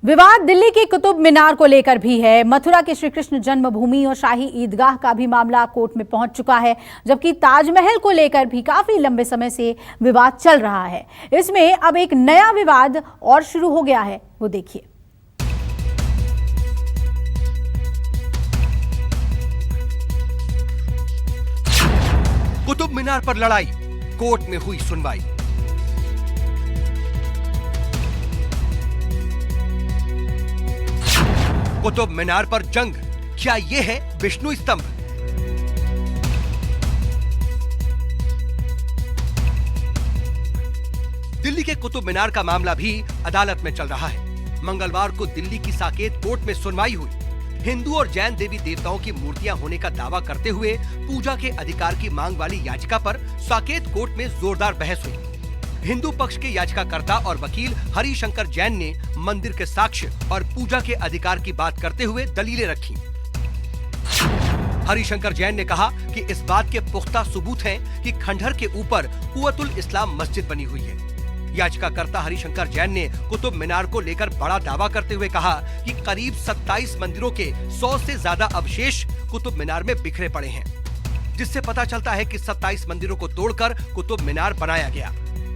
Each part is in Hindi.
विवाद दिल्ली की कुतुब मीनार को लेकर भी है। मथुरा के श्री कृष्ण जन्मभूमि और शाही ईदगाह का भी मामला कोर्ट में पहुंच चुका है, जबकि ताजमहल को लेकर भी काफी लंबे समय से विवाद चल रहा है। इसमें अब एक नया विवाद और शुरू हो गया है, वो देखिए। कुतुब मीनार पर लड़ाई, कोर्ट में हुई सुनवाई। कुतुब मीनार पर जंग, क्या ये है विष्णु स्तंभ? दिल्ली के कुतुब मीनार का मामला भी अदालत में चल रहा है। मंगलवार को दिल्ली की साकेत कोर्ट में सुनवाई हुई। हिंदू और जैन देवी देवताओं की मूर्तियां होने का दावा करते हुए पूजा के अधिकार की मांग वाली याचिका पर साकेत कोर्ट में जोरदार बहस हुई। हिंदू पक्ष के याचिकाकर्ता और वकील हरिशंकर जैन ने मंदिर के साक्ष्य और पूजा के अधिकार की बात करते हुए दलीलें रखी। हरिशंकर जैन ने कहा कि इस बात के पुख्ता सबूत हैं कि खंडहर के ऊपर कुव्वतुल इस्लाम मस्जिद बनी हुई है। याचिकाकर्ता हरिशंकर जैन ने कुतुब मीनार को लेकर बड़ा दावा करते हुए कहा कि करीब 27 मंदिरों के 100 से ज्यादा अवशेष कुतुब मीनार में बिखरे पड़े हैं, जिससे पता चलता है कि 27 मंदिरों को तोड़कर कुतुब मीनार बनाया गया।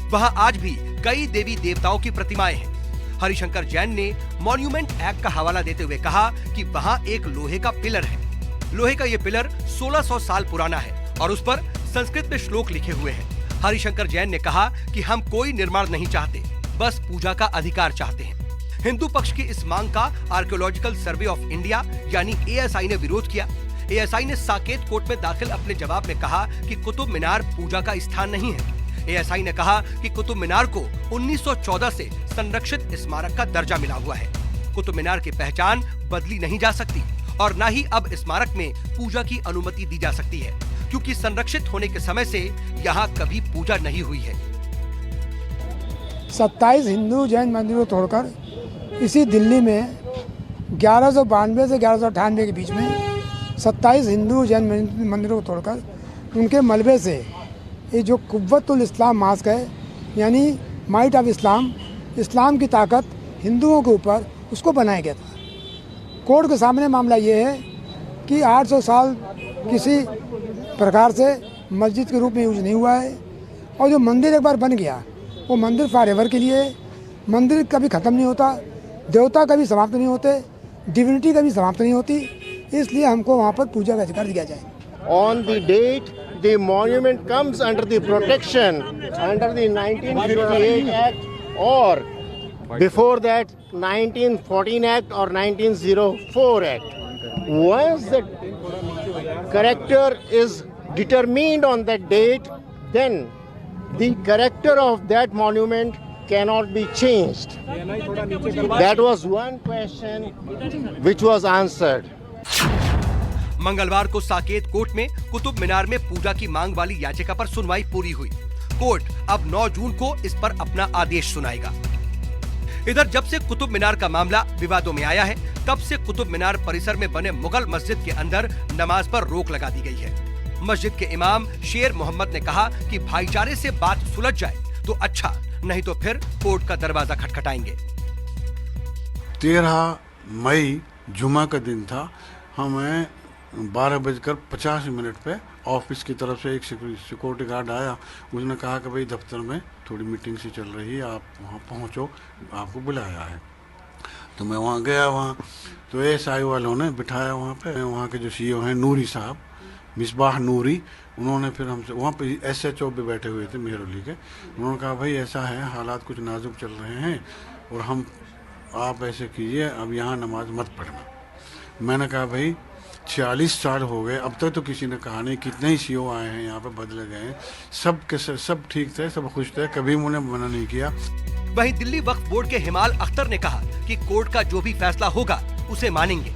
वहां आज भी कई देवी देवताओं की प्रतिमाएं हैं। हरिशंकर जैन ने मॉन्यूमेंट एक्ट का हवाला देते हुए कहा कि वहां एक लोहे का पिलर है। लोहे का ये पिलर 1600 साल पुराना है और उस पर संस्कृत में श्लोक लिखे हुए हैं। हरिशंकर जैन ने कहा कि हम कोई निर्माण नहीं चाहते, बस पूजा का अधिकार चाहते हैं। हिंदू पक्ष की इस मांग का आर्कियोलॉजिकल सर्वे ऑफ इंडिया यानी ASI ने विरोध किया। ASI ने साकेत कोर्ट में दाखिल अपने जवाब में कहा कि कुतुब मीनार पूजा का स्थान नहीं है। ASI ने कहा कि कुतुब मीनार को 1914 से संरक्षित स्मारक का दर्जा मिला हुआ है। कुतुब मीनार की पहचान बदली नहीं जा सकती और न ही अब स्मारक में पूजा की अनुमति दी जा सकती है, क्योंकि संरक्षित होने के समय से यहाँ कभी पूजा नहीं हुई है। 27 हिंदू जैन मंदिरों को तोड़कर इसी दिल्ली में 1192 से 1198 के बीच में 27 हिंदू जैन मंदिरों को तोड़कर उनके मलबे से ये जो कुव्वतुल इस्लाम मास्क है, यानी माइट ऑफ इस्लाम, इस्लाम की ताकत हिंदुओं के ऊपर, उसको बनाया गया था। कोर्ट के सामने मामला ये है कि 800 साल किसी प्रकार से मस्जिद के रूप में यूज नहीं हुआ है और जो मंदिर एक बार बन गया वो मंदिर फॉरएवर के लिए, मंदिर कभी ख़त्म नहीं होता, देवता कभी समाप्त नहीं होते, डिविनिटी कभी समाप्त नहीं होती, इसलिए हमको वहाँ पर पूजा का अधिकार दिया जाए। On the date the monument comes under the protection under the 1958 Act or before that 1914 Act or 1904 Act. Once the character is determined on that date, then the character of that monument cannot be changed. That was one question which was answered. मंगलवार को साकेत कोर्ट में कुतुब मीनार में पूजा की मांग वाली याचिका पर सुनवाई पूरी हुई। कोर्ट अब 9 जून को इस पर अपना आदेश सुनाएगा। इधर जब से कुतुब मीनार का मामला विवादों में आया है, तब से कुतुब मीनार परिसर में बने मुगल मस्जिद के अंदर नमाज पर रोक लगा दी गई है। मस्जिद के इमाम शेर मोहम्मद ने कहा कि भाईचारे से बात सुलझ जाए तो अच्छा, नहीं तो फिर कोर्ट का दरवाजा खटखटाएंगे। 13 मई जुमा का दिन था। हमें 12:50 पे ऑफिस की तरफ से एक सिक्योरिटी गार्ड आया। उसने कहा कि भाई दफ्तर में थोड़ी मीटिंग सी चल रही है, आप वहाँ पहुँचो, आपको बुलाया है। तो मैं वहाँ गया। वहाँ तो ASI वालों ने बिठाया वहाँ पे। वहाँ के जो CEO हैं नूरी साहब, मिसबाह नूरी, उन्होंने फिर हमसे वहाँ पे SHO भी बैठे हुए थे मेहरौली के। उन्होंने कहा भाई ऐसा है, हालात कुछ नाजुक चल रहे हैं और आप ऐसे कीजिए, अब यहाँ नमाज मत पढ़ना। मैंने कहा भाई 46 साल हो गए, अब तक तो किसी ने कहा नहीं। कितने ही CEO आए हैं यहाँ पे, बदले गए हैं, सब ठीक थे, सब खुश थे, कभी उन्होंने मना नहीं किया। वहीं दिल्ली वक्फ बोर्ड के हिमाल अख्तर ने कहा कि कोर्ट का जो भी फैसला होगा उसे मानेंगे।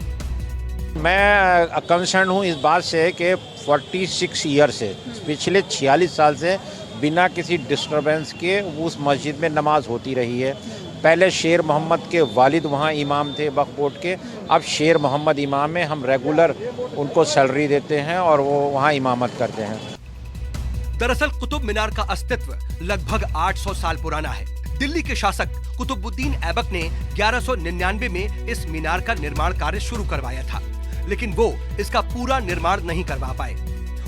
मैं कंसर्न हूँ इस बात से कि 46 ईयर से, पिछले 46 साल से बिना किसी डिस्टरबेंस के उस मस्जिद में नमाज होती रही है। पहले शेर मोहम्मद के वालिद वहाँ इमाम थे वक्फ बोर्ड के, अब शेर मोहम्मद इमाम है। हम रेगुलर उनको सैलरी देते हैं और वो वहाँ इमामत करते हैं। दरअसल कुतुब मीनार का अस्तित्व लगभग 800 साल पुराना है। दिल्ली के शासक कुतुबुद्दीन ऐबक ने 1199 में इस मीनार का निर्माण कार्य शुरू करवाया था, लेकिन वो इसका पूरा निर्माण नहीं करवा पाए।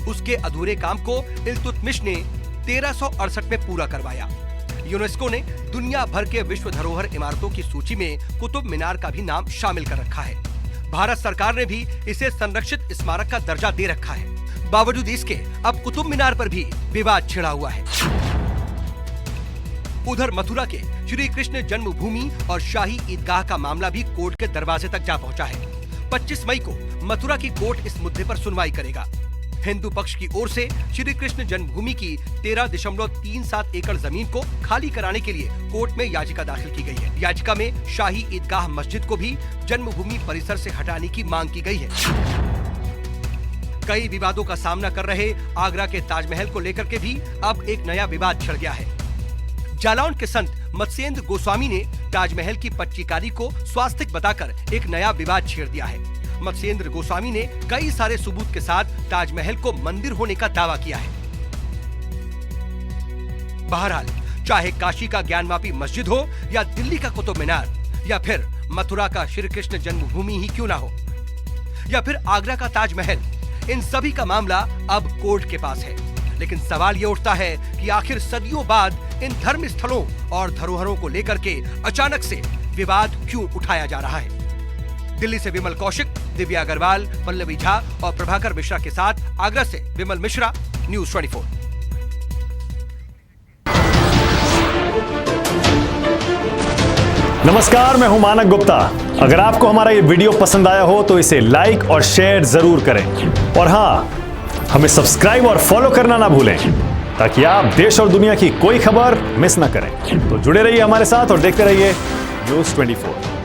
उसके अधूरे काम को इल्तुतमिश ने 1368 में पूरा करवाया। यूनेस्को ने दुनिया भर के विश्व धरोहर इमारतों की सूची में कुतुब मीनार का भी नाम शामिल कर रखा है। भारत सरकार ने भी इसे संरक्षित स्मारक का दर्जा दे रखा है। बावजूद इसके अब कुतुब मीनार पर भी विवाद छिड़ा हुआ है। उधर मथुरा के श्री कृष्ण जन्मभूमि और शाही ईदगाह का मामला भी कोर्ट के दरवाजे तक जा पहुंचा है। 25 मई को मथुरा की कोर्ट इस मुद्दे पर सुनवाई करेगा। हिंदू पक्ष की ओर से श्री कृष्ण जन्मभूमि की 13.37 एकड़ जमीन को खाली कराने के लिए कोर्ट में याचिका दाखिल की गई है। याचिका में शाही ईदगाह मस्जिद को भी जन्मभूमि परिसर से हटाने की मांग की गई है। कई विवादों का सामना कर रहे आगरा के ताजमहल को लेकर के भी अब एक नया विवाद छिड़ गया है। जालौन के संत मत्स्येंद्र गोस्वामी ने ताजमहल की पच्चीकारी को स्वास्तिक बताकर एक नया विवाद छेड़ दिया है। मत्स्येंद्र गोस्वामी ने कई सारे सबूत के साथ ताजमहल को मंदिर होने का दावा किया है। बहरहाल, चाहे काशी का ज्ञानवापी मस्जिद हो या दिल्ली का कुतुब मीनार या फिर मथुरा का श्री कृष्ण जन्मभूमि ही क्यों ना हो या फिर आगरा का ताजमहल, इन सभी का मामला अब कोर्ट के पास है। लेकिन सवाल ये उठता है कि आखिर सदियों बाद इन धर्म स्थलों और धरोहरों को लेकर के अचानक से विवाद क्यों उठाया जा रहा है। दिल्ली से विमल कौशिक, दिव्या अग्रवाल, पल्लवी झा और प्रभाकर मिश्रा के साथ आगरा से विमल मिश्रा, न्यूज़ 24। नमस्कार, मैं हूं मानक गुप्ता। अगर आपको हमारा ये वीडियो पसंद आया हो तो इसे लाइक और शेयर जरूर करें और हाँ, हमें सब्सक्राइब और फॉलो करना ना भूलें ताकि आप देश और दुनिया की कोई खबर मिस ना करें। तो जुड़े रहिए हमारे साथ और देखते रहिए न्यूज़ 24।